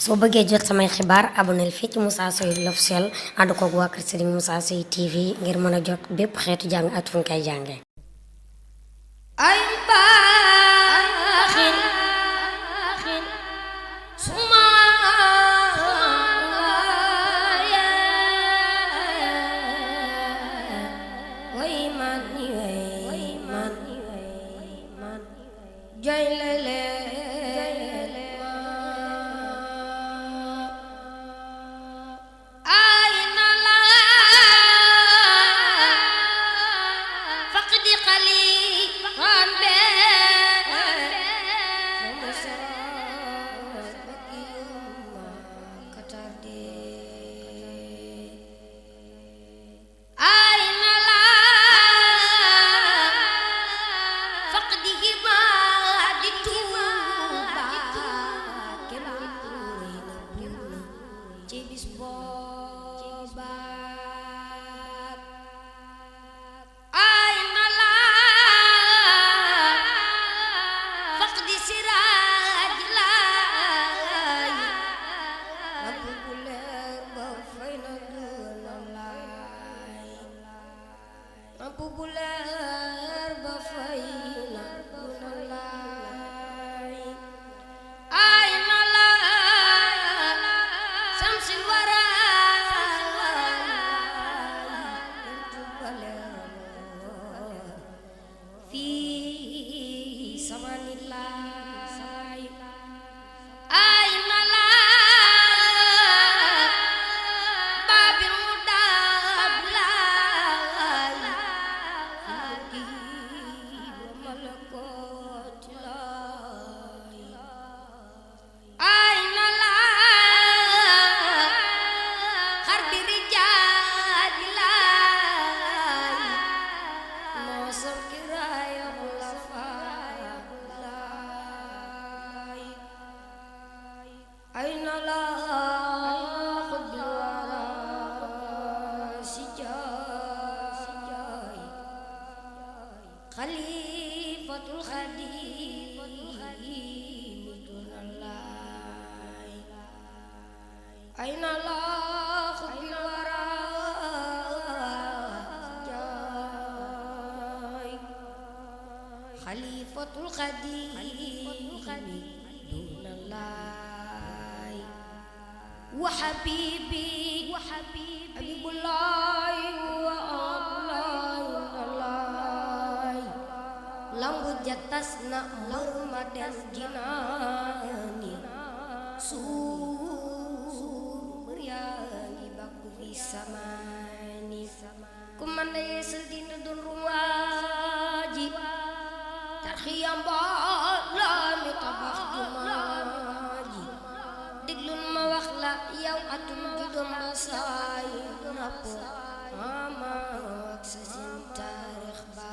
soo bëggee jot samay xibaar aboneel fii ci Moussa Soye l'officiel ànd koog waa kër Serigne Moussa Soye TV ngir mën a jot bépp xeetu jàng at fu ñu koy jàngee. ay baaxin suma way man joy lele Khalifatul Khadim Dunallah wa habibi Habibullah wa Allah lambu jatasna murmadan jinani suryani baku bisamani kumanda yesul dinudun ruwaji tarxiyam balami tabax jumaji diglul ma wax la yow atum judum ba saay napp mama ak sa sin taarix ba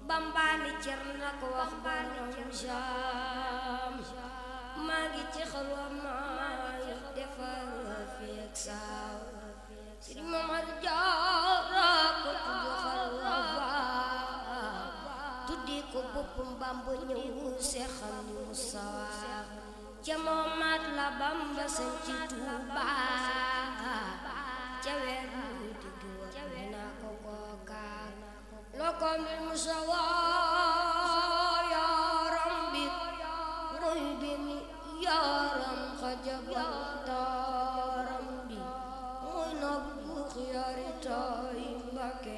Bambani cerna ko wax borom jam magi ci xalwa may defar fi ak saw Sëriñ Mamar Jaara ko tuddu xalwa tuddi ko boppam Bamba ñëw seexal Musa ca moomaat la Bamba sañ ci Tuuba ca weeru digg wa naa ko kookaan لكم المسوى يا ربي قلبي يا رب jabal daaram bi mooy nag bu xiyaari taay Mbàkke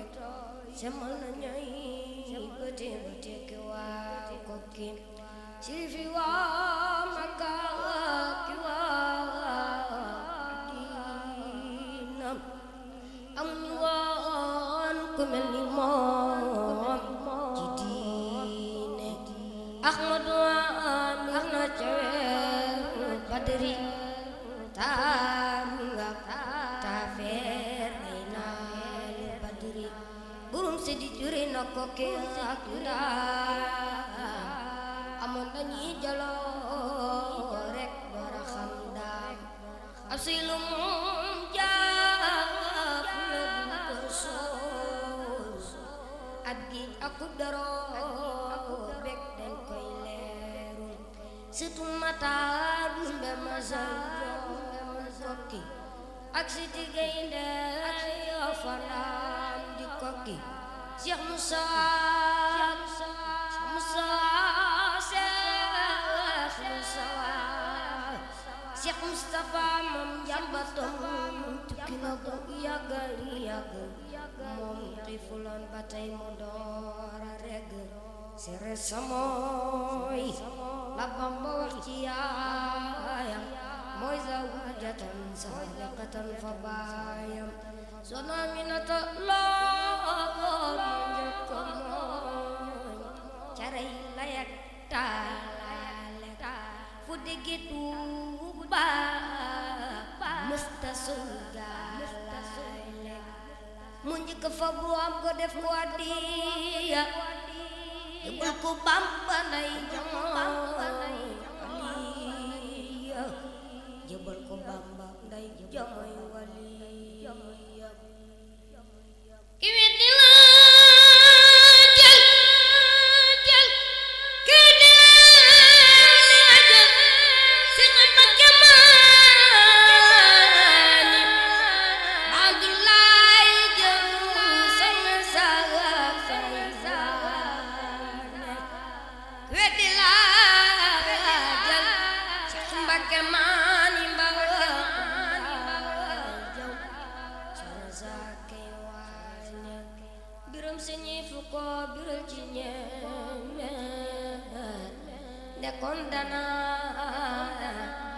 semal na ñay bëte bëte ke waa Kokki sirifi waa Makka ki waa diina amuñu woon ku mel ni moom ci diine Ahmadu amir na ca weeru Badri taaru nga taafeer ay naalu Badri burum si di juri na Kokki ak ndaa amoon dañuy jaloo rek dora xam daam asilum jaaf la du ko soos ak géej ak daroo bek dañ koy leeru surtout Matar Ndumbe Masar Kokki ak Siti Gaynde yoo fanaan di Kokki Cheikh Moussa Cheikh Moustapha moom njàmbatam tukki na bu yàgg moom xiifuloon ba tey mu door a regg sere samooy la Bamba wax ci yaayam mooy zawjatan sadiqatan fa baayam Soxna Aminata lool mu njëkk mooy caray layak taalaale fu diggi Tuuba mësta sungaale mu njëkk fa bu am ko def ko addiya yëbal ko Bamba nday jamoy waliya yëbal ko Bamba nday jamoy waliya ki weddi la jël ki di la jël si xamba jamaani Abdoulaye jël sama saga faysaane weddi la jël si xamba jamaani biram señi fu ko biral ci ñeeñeet nekkoon dana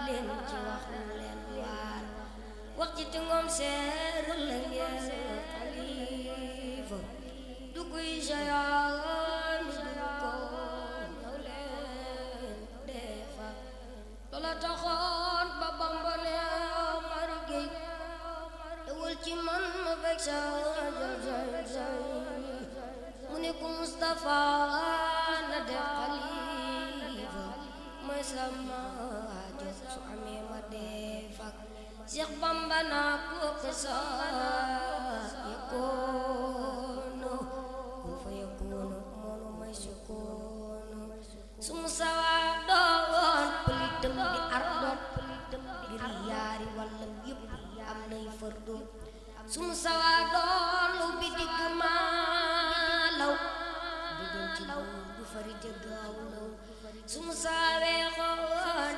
leen ci wax leen waar wax ci tingoom seer la ngeen xalifa du kuy sayaan du ko ñëw leen defa loola taxoon ba Bamba ne mari géej ewal ci man ma fekk sa mu ne ko Mustafa na def xalifa mooy sama jot su amee ma def ak Cheikh Bamba na ko sa yakoono kun fa yakoono moonu may sukoono su Musawa doon pëlitam di ardoot bir yaari wallam yëpp am nay fardu su Musawa doon lu bi digg maalaw bu doon ci law du fari jëggaaw law su Musawa weexoon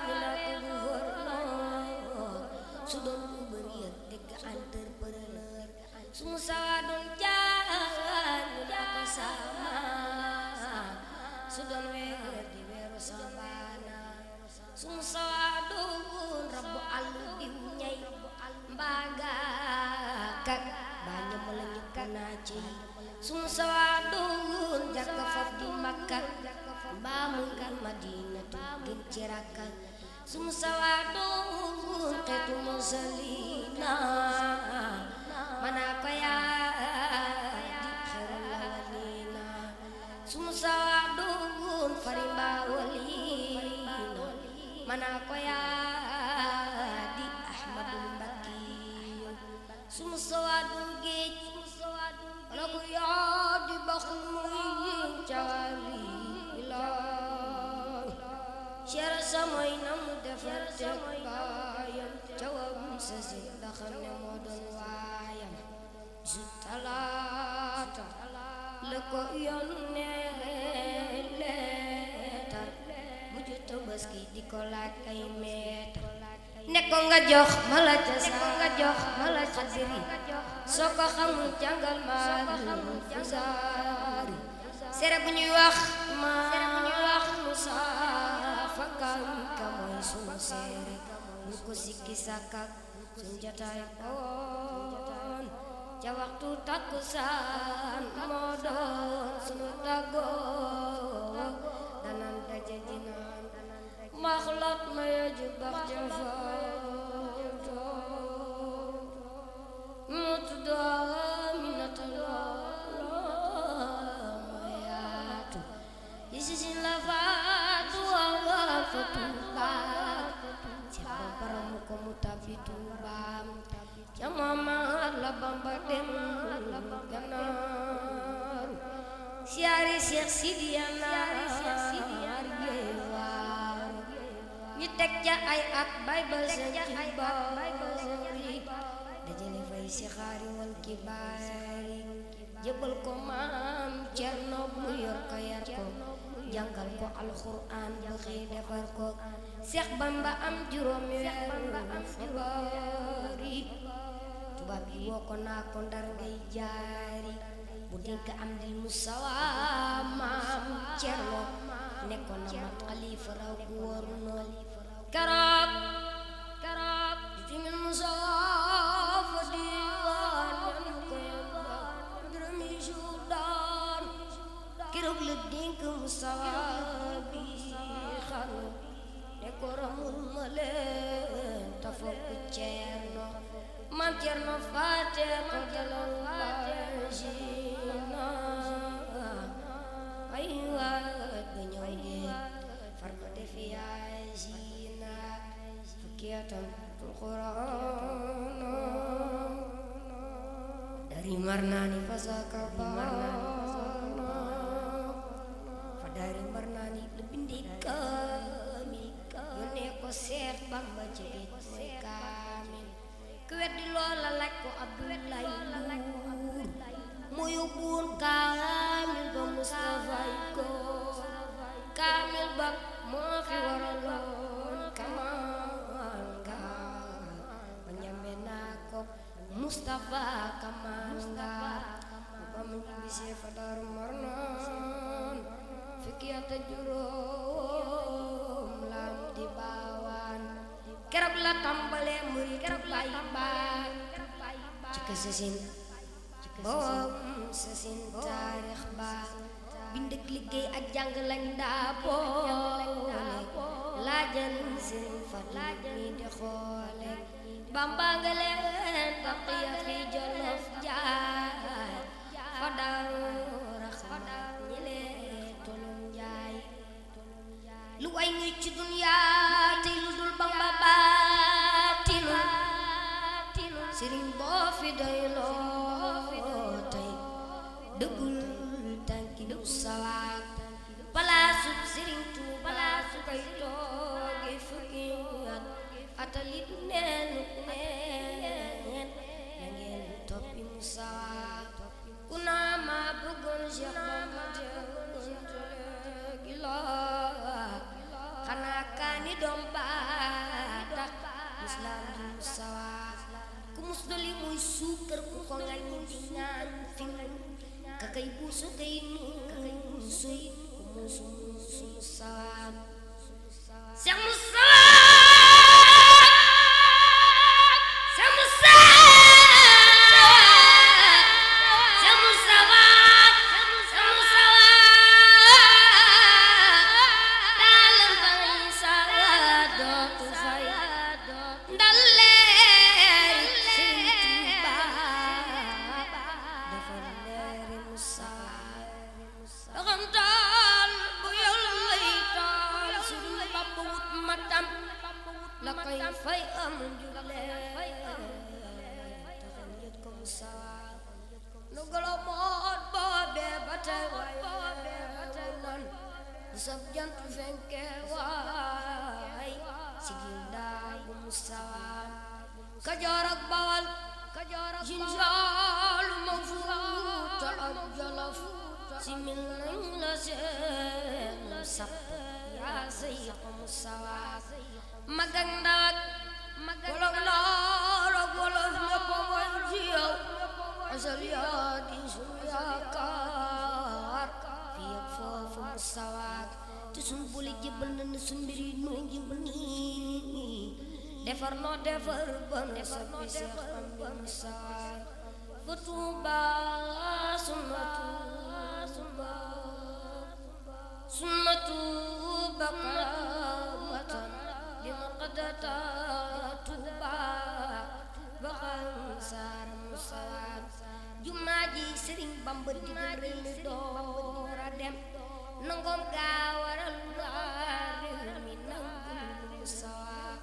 ñu naa ko gouverneur su doon lu bëri yër dégg entrepreneur su Musawa doon jaan ñu naa ko sama su doon weer di weeru Sabaana su Musawa doon rabbu àllu diw ñay mbaaga kak baa ñëma la ñëpp naa ci su Musawa doon jàkka faf di Makka mbaa mu ngal Madinatu gën ci rakka su Musawa doon xeetu musalina manaa ko yaa di xeral la walina su Musawa doon fari mbaa walina manaa ko yaa di Ahmadul Mbakkiyu su Musawa doon géej manaa ko yaa di baxul muy caali Cheikh samay nam defar teg baayam cawam sa si ndaxam ne moo doon waayam su talaata la ko yónnee leetar bu ju Tabaski di ko laaj ay meetar ko nga jox mala ca xadiri soo ko xamul jàngal Maalik Fazaari sere bu ñuy wax Musa fakkan ka mooy sunu seere ñu ko sikki sàkkak suñ jotaay woon ca waxtu takkusaan moo doon sunu tàggoo danan daje dinaan maxlat ma yeju bax ca faato mu tuddoo Aminata Lo ma yaatu isi sin la faatu waa fa tuubaat ca baramu ko mu tabbi tuubaam ca Mamad la Bamba dem Gànnaar siyaare Seex Sidiya naar yeewaan ñu teg ca ay at bay ba seen kibaari dajale fay si xaari wal kibaari jëbal ko maam Cerno mu yor ko yar ko jàngal ko alxuraan ba xëy defar ko Seex Bamba am juróomi weer Februari tubaab yi woo ko naa ko Ndar ngay jaari bu dégg am di Musawa maam Cerno nekkoon na mat xalifa raw gu wóor noon keroog di ngeen Musawa fa diwaan yan ko yamba dërëmi Suudaan keroog la dénk Musawa bi xaru ne ko ramul ma leen ta fokk Cerno maam Cerno faate ko jalal baajina ay waat ba ñëw dee far ko defi yaasina fukki atam tul Quraan dari marnaani fasaka baana fa dari marnaani la bindi kaamil yónnee ko Seex Bamba ci géej mooy kaamil ku weddi loola laaj ko Abdoulaye Ndour mu yóbbuwoon kaamil ba Mustafa ko kaamil ba moo fi waraloon kamal nga ba ñame naa ko Mustafa kamal nga ba mu ñibbisee fa Daaru Marnaan fukki at ak juróom lam di baawaan keroog la tàmbalee murit bay baa ci kësasin boom sasin taarix ba bind ak liggéey ak jàng lañ daa boole laajal Sëriñ Fallu mi di xoole Bamba nga leen taqiya fi Jolof jaay fa Daaru Raxmaan ñi lee tolum jaay lu way nguy ci duniyaa tey lu dul Bamba baatinu sëriñ boo fi doyloo tey dëggul tànki Musawa palaasu sëriñ Tuuba su koy tooge fukki atalit neenu neen na ngeen toppi Musawa ku naa ma bëggoon Cheikh Bamba gi la xanaa kaani doom baa tax lislaam di Musawa ku mus doli muy suukar ku ko ngañ di ñaan fi ka kay buusu kay nuusu ku musu Musawa Seex Musawa la koy fay am njule taxal yët ko Musawa nu golo moot boobee ba tey waaye nan bu sab jant fenke waay sigil daa bu Musawa Kajoor ak Bawal Jinjaalu ma Fuuta ak Jolof simil nañ la seen sapp yaa say ko Musawa mag ak ndaw ak sawaak te sun boole jébbal na ne sun mbir yi noo ngi nii defar noo defar ba nu soppi Seex Amdi Musaa fa Tuuba summa Tuuba karamatan li ma qadata Tuuba ba xansar Musaa jumaa ji Sëriñ Bamba digal réew mi door a dem nangoom gaa waral réew mi nangul Musaa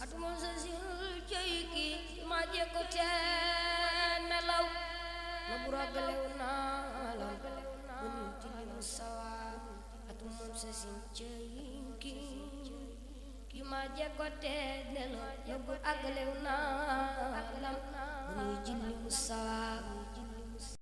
atuma sa sil cey ki ma je ko tee nelaw na bu ragalew naa la bunu julli Musaa atuma sa sil cey ki ma je ko tee nelaw na bu ragalew naa la bunu julli Musaa